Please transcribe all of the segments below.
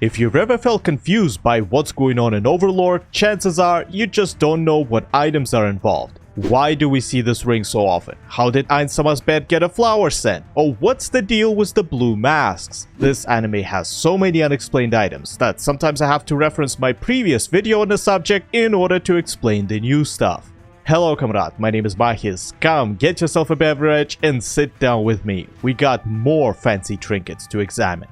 If you've ever felt confused by what's going on in Overlord, chances are you just don't know what items are involved. Why do we see this ring so often? How did Ainsama's bed get a flower scent? Or what's the deal with the blue masks? This anime has so many unexplained items that sometimes I have to reference my previous video on the subject in order to explain the new stuff. Hello Comrade, my name is Mahis. Come, get yourself a beverage and sit down with me. We got more fancy trinkets to examine.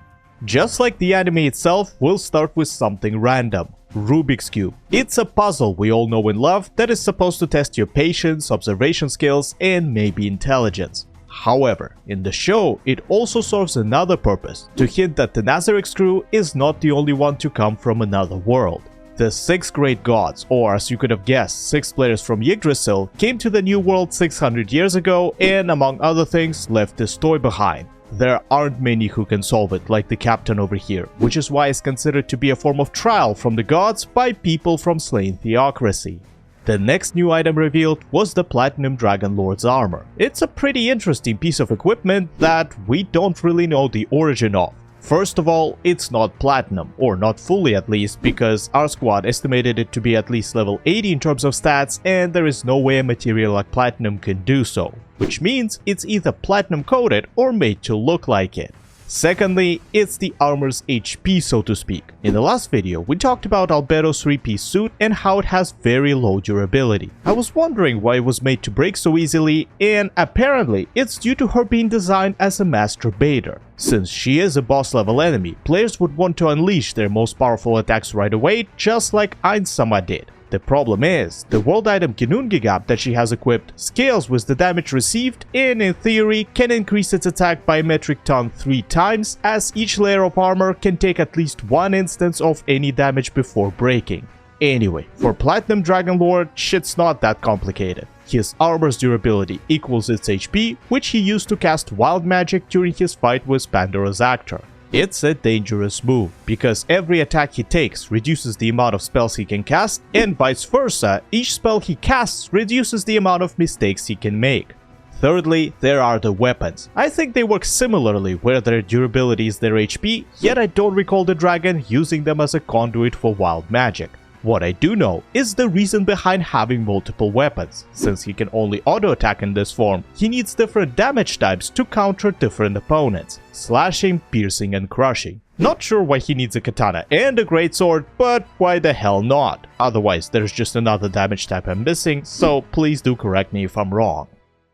Just like the anime itself, we'll start with something random. Rubik's Cube. It's a puzzle we all know and love that is supposed to test your patience, observation skills, and maybe intelligence. However, in the show, it also serves another purpose, to hint that the Nazarick crew is not the only one to come from another world. The 6 great gods, or as you could have guessed, 6 players from Yggdrasil, came to the New World 600 years ago and, among other things, left this toy behind. There aren't many who can solve it, like the captain over here, which is why it's considered to be a form of trial from the gods by people from slain theocracy. The next new item revealed was the Platinum Dragon Lord's armor. It's a pretty interesting piece of equipment that we don't really know the origin of. First of all, it's not platinum, or not fully at least, because our squad estimated it to be at least level 80 in terms of stats, and there is no way a material like platinum can do so, which means it's either platinum coated or made to look like it. Secondly, it's the armor's HP, so to speak. In the last video, we talked about Albedo's 3-piece suit and how it has very low durability. I was wondering why it was made to break so easily, and apparently it's due to her being designed as a masturbator. Since she is a boss level enemy, players would want to unleash their most powerful attacks right away, just like Ainsama did. The problem is, the world item Ginnungagap that she has equipped scales with the damage received and in theory can increase its attack by a metric ton 3 times, as each layer of armor can take at least one instance of any damage before breaking. Anyway, for Platinum Dragon Lord, shit's not that complicated. His armor's durability equals its HP, which he used to cast wild magic during his fight with Pandora's Actor. It's a dangerous move, because every attack he takes reduces the amount of spells he can cast, and vice versa, each spell he casts reduces the amount of mistakes he can make. Thirdly, there are the weapons. I think they work similarly where their durability is their HP, yet I don't recall the dragon using them as a conduit for wild magic. What I do know is the reason behind having multiple weapons. Since he can only auto-attack in this form, he needs different damage types to counter different opponents: slashing, piercing, and crushing. Not sure why he needs a katana and a greatsword, but why the hell not? Otherwise, there's just another damage type I'm missing, so please do correct me if I'm wrong.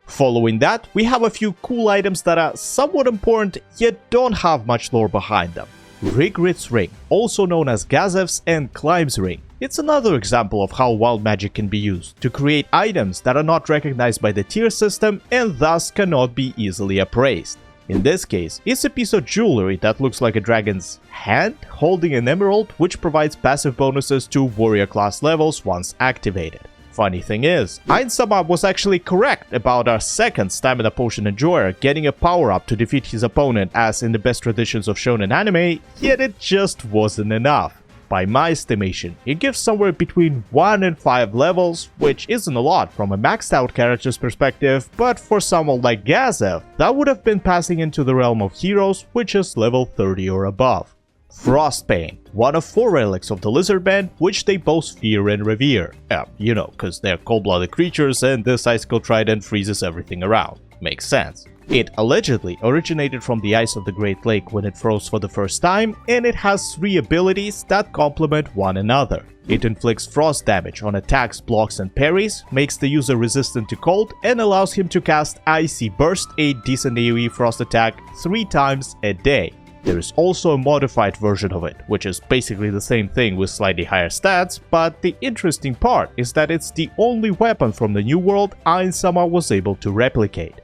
Following that, we have a few cool items that are somewhat important, yet don't have much lore behind them. Rigrit's Ring, also known as Gazev's and Climb's Ring. It's another example of how wild magic can be used to create items that are not recognized by the tier system and thus cannot be easily appraised. In this case, it's a piece of jewelry that looks like a dragon's hand holding an emerald, which provides passive bonuses to warrior class levels once activated. Funny thing is, Ainsama was actually correct about our second stamina potion enjoyer getting a power-up to defeat his opponent as in the best traditions of shonen anime, yet it just wasn't enough. By my estimation, it gives somewhere between 1 and 5 levels, which isn't a lot from a maxed out character's perspective, but for someone like Gazev, that would have been passing into the realm of heroes, which is level 30 or above. Frostbane, one of 4 relics of the Lizardman, which they both fear and revere. You know, cause they're cold-blooded creatures and this icicle trident freezes everything around. Makes sense. It allegedly originated from the ice of the Great Lake when it froze for the first time, and it has 3 abilities that complement one another. It inflicts frost damage on attacks, blocks, and parries, makes the user resistant to cold, and allows him to cast Icy Burst, a decent AoE frost attack, 3 times a day. There is also a modified version of it, which is basically the same thing with slightly higher stats, but the interesting part is that it's the only weapon from the New World Ainsama was able to replicate.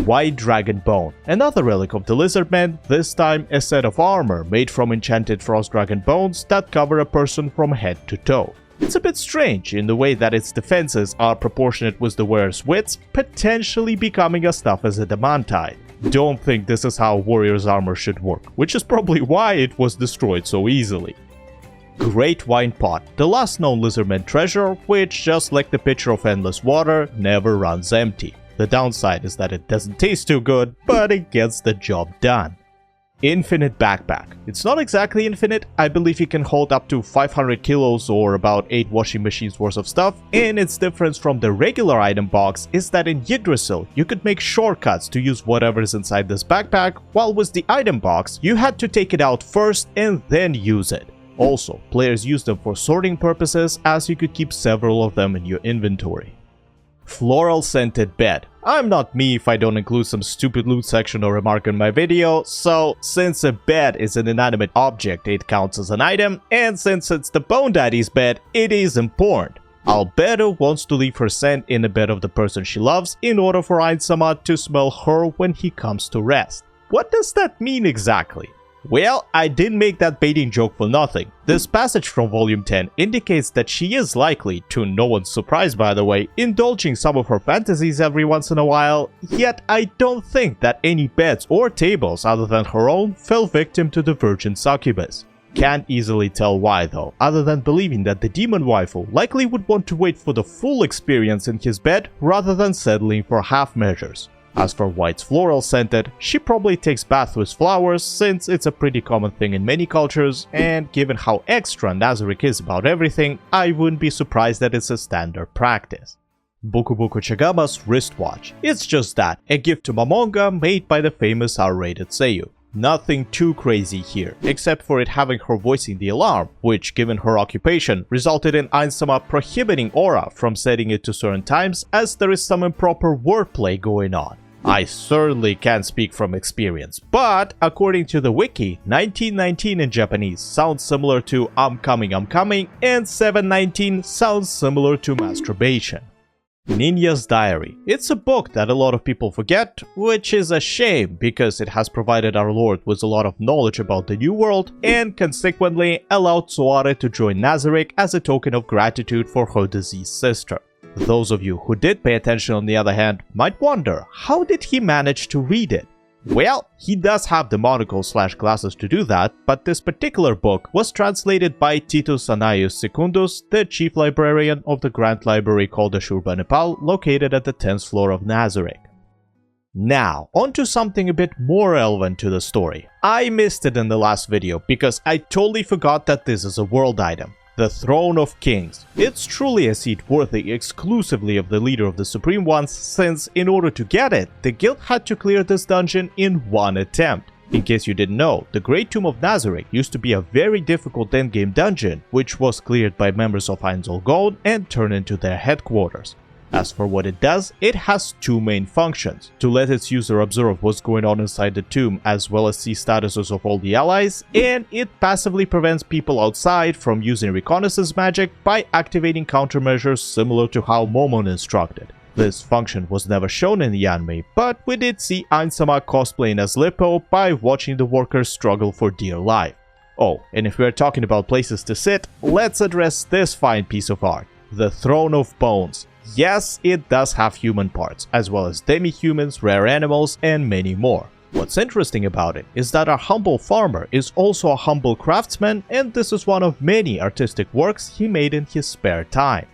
White Dragon Bone, another relic of the Lizardman, this time a set of armor made from enchanted frost dragon bones that cover a person from head to toe. It's a bit strange in the way that its defenses are proportionate with the wearer's width, potentially becoming as tough as adamantite. Don't think this is how warrior's armor should work, which is probably why it was destroyed so easily. Great Wine Pot, the last known Lizardman treasure, which, just like the pitcher of endless water, never runs empty. The downside is that it doesn't taste too good, but it gets the job done. Infinite backpack. It's not exactly infinite. I believe it can hold up to 500 kilos or about 8 washing machines worth of stuff, and its difference from the regular item box is that in Yggdrasil you could make shortcuts to use whatever is inside this backpack, while with the item box you had to take it out first and then use it. Also, players use them for sorting purposes, as you could keep several of them in your inventory. Floral scented bed. I'm not me if I don't include some stupid loot section or remark in my video, so since a bed is an inanimate object, it counts as an item, and since it's the Bone Daddy's bed, it is important. Albedo wants to leave her scent in the bed of the person she loves in order for Ainsama to smell her when he comes to rest. What does that mean exactly? Well, I didn't make that baiting joke for nothing. This passage from volume 10 indicates that she is likely, to no one's surprise by the way, indulging some of her fantasies every once in a while, yet I don't think that any beds or tables other than her own fell victim to the virgin succubus. Can't easily tell why though, other than believing that the demon waifu likely would want to wait for the full experience in his bed rather than settling for half measures. As for why it's floral scented, she probably takes baths with flowers since it's a pretty common thing in many cultures, and given how extra Nazarick is about everything, I wouldn't be surprised that it's a standard practice. Boku Boku Chagama's wristwatch. It's just that, a gift to Momonga made by the famous R-rated seiyuu. Nothing too crazy here, except for it having her voicing the alarm, which given her occupation, resulted in Ainsama prohibiting Aura from setting it to certain times as there is some improper wordplay going on. I certainly can't speak from experience, but according to the wiki, 1919 in Japanese sounds similar to I'm coming, and 719 sounds similar to masturbation. Ninja's Diary. It's a book that a lot of people forget, which is a shame because it has provided our lord with a lot of knowledge about the new world and consequently allowed Soare to join Nazarick as a token of gratitude for her deceased sister. Those of you who did pay attention on the other hand might wonder, how did he manage to read it? Well, he does have the monocle/glasses to do that, but this particular book was translated by Titus Anaius Secundus, the chief librarian of the Grand Library called Ashurba, Nepal, located at the 10th floor of Nazarick. Now, onto something a bit more relevant to the story. I missed it in the last video because I totally forgot that this is a world item. The Throne of Kings. It's truly a seat worthy exclusively of the leader of the Supreme Ones, since in order to get it, the guild had to clear this dungeon in one attempt. In case you didn't know, the Great Tomb of Nazarick used to be a very difficult endgame dungeon, which was cleared by members of Ainzol Gold and turned into their headquarters. As for what it does, it has two main functions: to let its user observe what's going on inside the tomb as well as see statuses of all the allies, and it passively prevents people outside from using reconnaissance magic by activating countermeasures similar to how Momon instructed. This function was never shown in the anime, but we did see Ainsama cosplaying as Lippo by watching the workers struggle for dear life. Oh, and if we are talking about places to sit, let's address this fine piece of art, the Throne of Bones. Yes, it does have human parts, as well as demi-humans, rare animals, and many more. What's interesting about it is that our humble farmer is also a humble craftsman, and this is one of many artistic works he made in his spare time.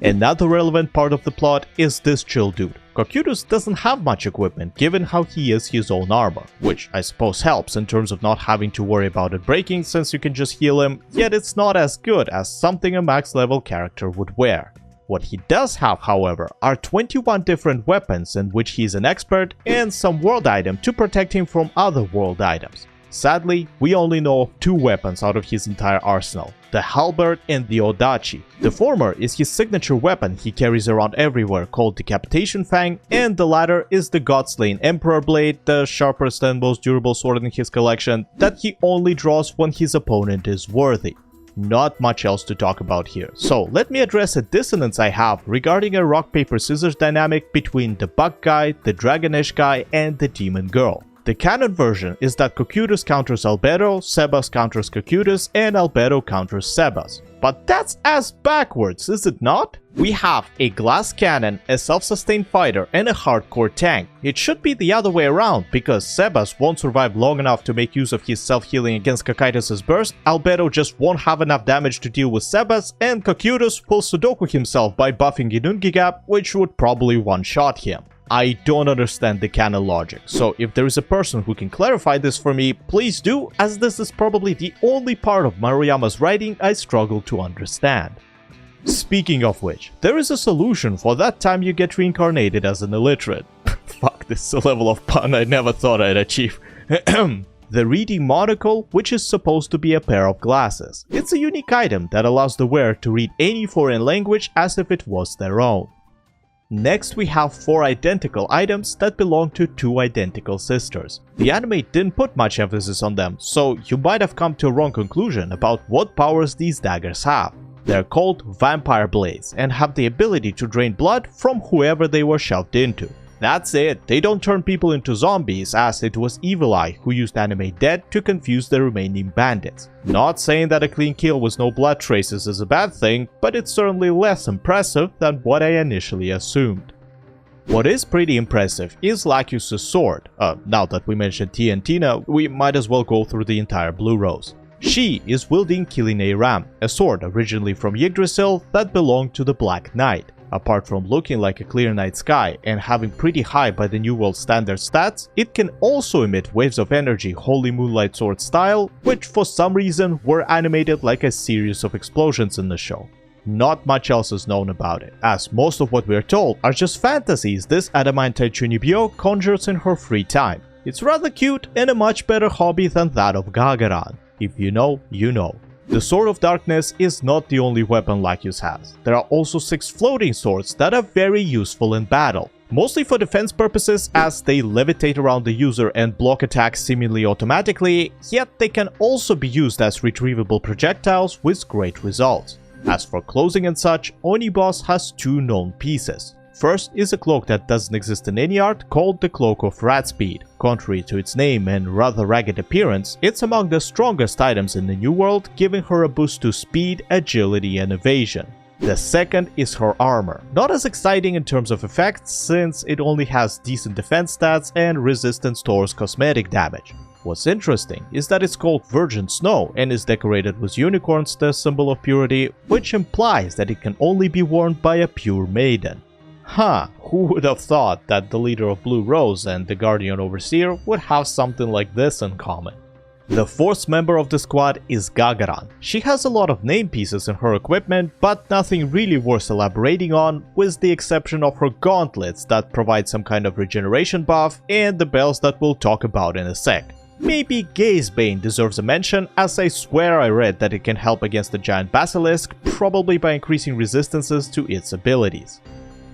Another relevant part of the plot is this chill dude. Cocytus doesn't have much equipment given how he is his own armor, which I suppose helps in terms of not having to worry about it breaking since you can just heal him, yet it's not as good as something a max level character would wear. What he does have, however, are 21 different weapons in which he's an expert and some world item to protect him from other world items. Sadly, we only know of 2 weapons out of his entire arsenal, the halberd and the odachi. The former is his signature weapon he carries around everywhere called Decapitation Fang, and the latter is the God-slain Emperor Blade, the sharpest and most durable sword in his collection that he only draws when his opponent is worthy. Not much else to talk about here, so let me address a dissonance I have regarding a rock-paper-scissors dynamic between the bug guy, the dragonish guy, and the demon girl. The canon version is that Cocytus counters Albedo, Sebas counters Cocytus, and Albedo counters Sebas. But that's ass backwards, is it not? We have a glass cannon, a self-sustained fighter, and a hardcore tank. It should be the other way around, because Sebas won't survive long enough to make use of his self-healing against Cocytus' burst, Albedo just won't have enough damage to deal with Sebas, and Cocytus will Sudoku himself by buffing Ginungi Gap, which would probably one-shot him. I don't understand the canon logic, so if there is a person who can clarify this for me, please do, as this is probably the only part of Maruyama's writing I struggle to understand. Speaking of which, there is a solution for that time you get reincarnated as an illiterate. Fuck, this is a level of pun I never thought I'd achieve. The reading monocle, which is supposed to be a pair of glasses. It's a unique item that allows the wearer to read any foreign language as if it was their own. Next we have 4 identical items that belong to 2 identical sisters. The anime didn't put much emphasis on them, so you might have come to a wrong conclusion about what powers these daggers have. They're called vampire blades and have the ability to drain blood from whoever they were shoved into. That's it, they don't turn people into zombies, as it was Evil Eye who used Anime Dead to confuse the remaining bandits. Not saying that a clean kill with no blood traces is a bad thing, but it's certainly less impressive than what I initially assumed. What is pretty impressive is Lacus's sword. Now that we mentioned Tia and Tina, we might as well go through the entire Blue Rose. She is wielding Killing Ram, a sword originally from Yggdrasil that belonged to the Black Knight. Apart from looking like a clear night sky and having pretty high by the New World standard stats, it can also emit waves of energy Holy Moonlight Sword style, which for some reason were animated like a series of explosions in the show. Not much else is known about it, as most of what we're told are just fantasies this adamantite Chunibyo conjures in her free time. It's rather cute and a much better hobby than that of Gagaran. If you know, you know. The Sword of Darkness is not the only weapon Lacus has. There are also 6 floating swords that are very useful in battle. Mostly for defense purposes, as they levitate around the user and block attacks seemingly automatically, yet they can also be used as retrievable projectiles with great results. As for clothing and such, Oni Boss has 2 known pieces. First is a cloak that doesn't exist in any art, called the Cloak of Rat Speed. Contrary to its name and rather ragged appearance, it's among the strongest items in the New World, giving her a boost to speed, agility and evasion. The second is her armor. Not as exciting in terms of effects, since it only has decent defense stats and resistance towards cosmetic damage. What's interesting is that it's called Virgin Snow and is decorated with unicorns, the symbol of purity, which implies that it can only be worn by a pure maiden. Huh, who would have thought that the leader of Blue Rose and the Guardian Overseer would have something like this in common? The 4th member of the squad is Gagaran. She has a lot of name pieces in her equipment, but nothing really worth elaborating on, with the exception of her gauntlets that provide some kind of regeneration buff, and the bells that we'll talk about in a sec. Maybe Gazebane deserves a mention, as I swear I read that it can help against the giant basilisk, probably by increasing resistances to its abilities.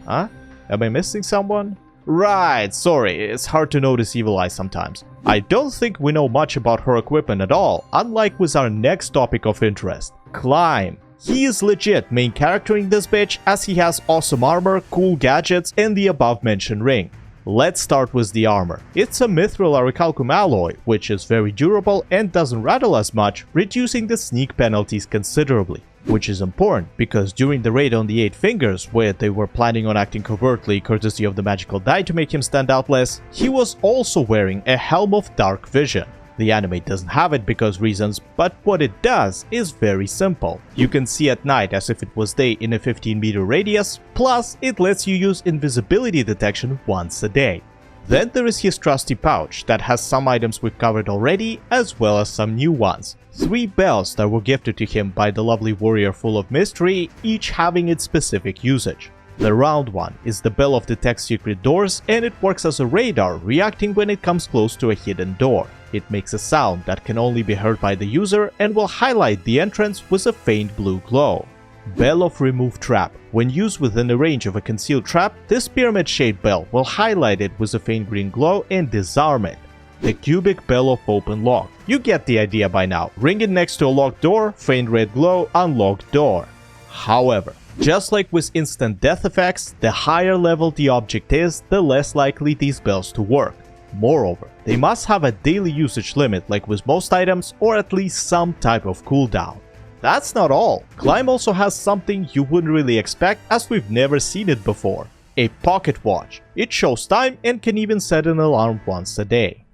Huh? Am I missing someone? Right, sorry, it's hard to notice Evil Eye sometimes. I don't think we know much about her equipment at all, unlike with our next topic of interest, Climb. He is legit main character in this bitch, as he has awesome armor, cool gadgets, and the above mentioned ring. Let's start with the armor. It's a mithril orichalcum alloy, which is very durable and doesn't rattle as much, reducing the sneak penalties considerably. Which is important, because during the raid on the 8 Fingers, where they were planning on acting covertly courtesy of the magical dye to make him stand out less, he was also wearing a Helm of Dark Vision. The anime doesn't have it because reasons, but what it does is very simple. You can see at night as if it was day in a 15-meter radius, plus it lets you use invisibility detection once a day. Then there is his trusty pouch that has some items we've covered already, as well as some new ones. 3 bells that were gifted to him by the lovely warrior full of mystery, each having its specific usage. The round one is the bell of Detect Secret Doors, and it works as a radar, reacting when it comes close to a hidden door. It makes a sound that can only be heard by the user and will highlight the entrance with a faint blue glow. Bell of Remove Trap. When used within the range of a concealed trap, this pyramid-shaped bell will highlight it with a faint green glow and disarm it. The Cubic Bell of Open Lock. You get the idea by now. Ring it next to a locked door, faint red glow, unlocked door. However, just like with instant death effects, the higher level the object is, the less likely these bells to work. Moreover, they must have a daily usage limit like with most items, or at least some type of cooldown. That's not all. Climb also has something you wouldn't really expect, as we've never seen it before. A pocket watch. It shows time and can even set an alarm once a day.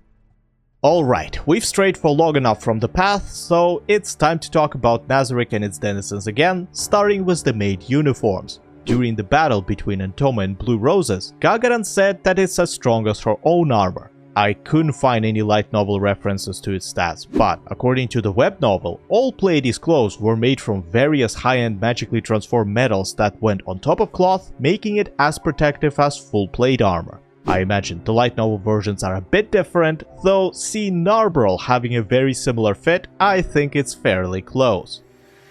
Alright, we've strayed for long enough from the path, so it's time to talk about Nazarick and its denizens again, starting with the Maid uniforms. During the battle between Entoma and Blue Roses, Gagarin said that it's as strong as her own armor. I couldn't find any light novel references to its stats, but according to the web novel, all Pleiades clothes were made from various high-end magically transformed metals that went on top of cloth, making it as protective as full plate armor. I imagine the light novel versions are a bit different, though seeing Narbrel having a very similar fit, I think it's fairly close.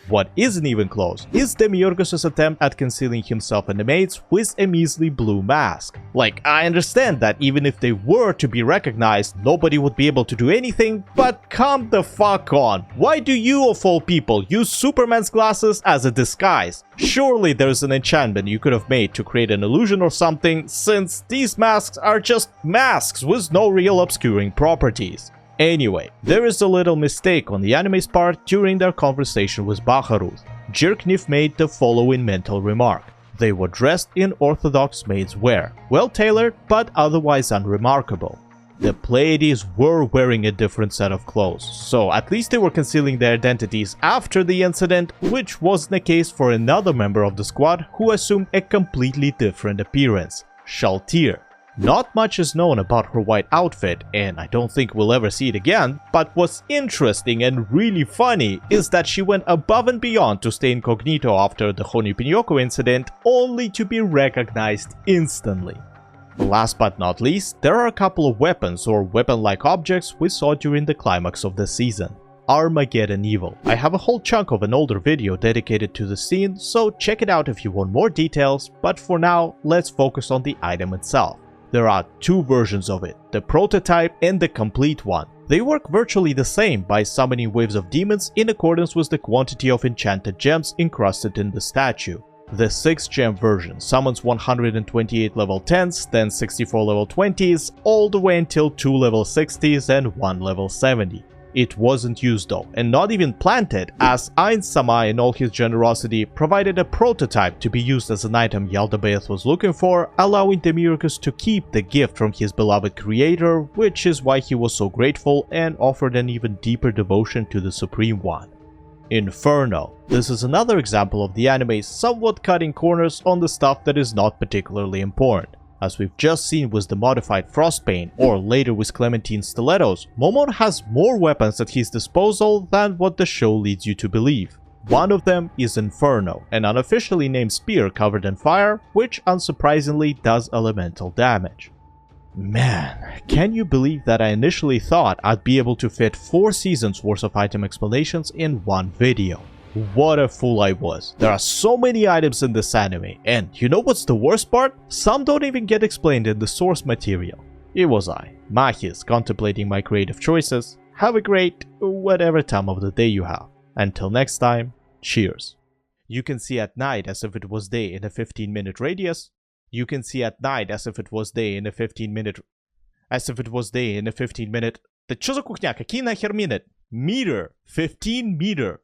What isn't even close is Demiurgus' attempt at concealing himself and the maids with a measly blue mask. Like, I understand that even if they were to be recognized, nobody would be able to do anything, but come the fuck on. Why do you of all people use Superman's glasses as a disguise? Surely there's an enchantment you could have made to create an illusion or something, since these masks are just masks with no real obscuring properties. Anyway, there is a little mistake on the anime's part during their conversation with Baharuth. Jirknif made the following mental remark. They were dressed in orthodox maid's wear, well tailored but otherwise unremarkable. The Pleiades were wearing a different set of clothes, so at least they were concealing their identities after the incident, which wasn't the case for another member of the squad who assumed a completely different appearance, Shaltir. Not much is known about her white outfit, and I don't think we'll ever see it again, but what's interesting and really funny is that she went above and beyond to stay incognito after the Honipinyoku incident, only to be recognized instantly. Last but not least, there are a couple of weapons or weapon-like objects we saw during the climax of the season. Armageddon Evil. I have a whole chunk of an older video dedicated to the scene, so check it out if you want more details, but for now, let's focus on the item itself. There are two versions of it, the prototype and the complete one. They work virtually the same by summoning waves of demons in accordance with the quantity of enchanted gems encrusted in the statue. The 6-gem version summons 128 level 10s, then 64 level 20s, all the way until 2 level 60s and 1 level 70. It wasn't used though, and not even planted, as Ein Sama in all his generosity provided a prototype to be used as an item Yaldabaoth was looking for, allowing Demiurgus to keep the gift from his beloved creator, which is why he was so grateful and offered an even deeper devotion to the Supreme One. Inferno. This is another example of the anime somewhat cutting corners on the stuff that is not particularly important. As we've just seen with the modified Frostbane, or later with Clementine's stilettos, Momon has more weapons at his disposal than what the show leads you to believe. One of them is Inferno, an unofficially named spear covered in fire, which unsurprisingly does elemental damage. Man, can you believe that I initially thought I'd be able to fit 4 seasons worth of item explanations in one video? What a fool I was. There are so many items in this anime, and you know what's the worst part? Some don't even get explained in the source material. It was I, Mahis, contemplating my creative choices. Have a great, whatever time of the day you have. Until next time, cheers. You can see at night as if it was day in a 15-minute radius. You can see at night as if it was day in a 15-minute... As if it was day in a 15-minute... Да чё за кухня? Какие нахер минут? Meter. 15 meter.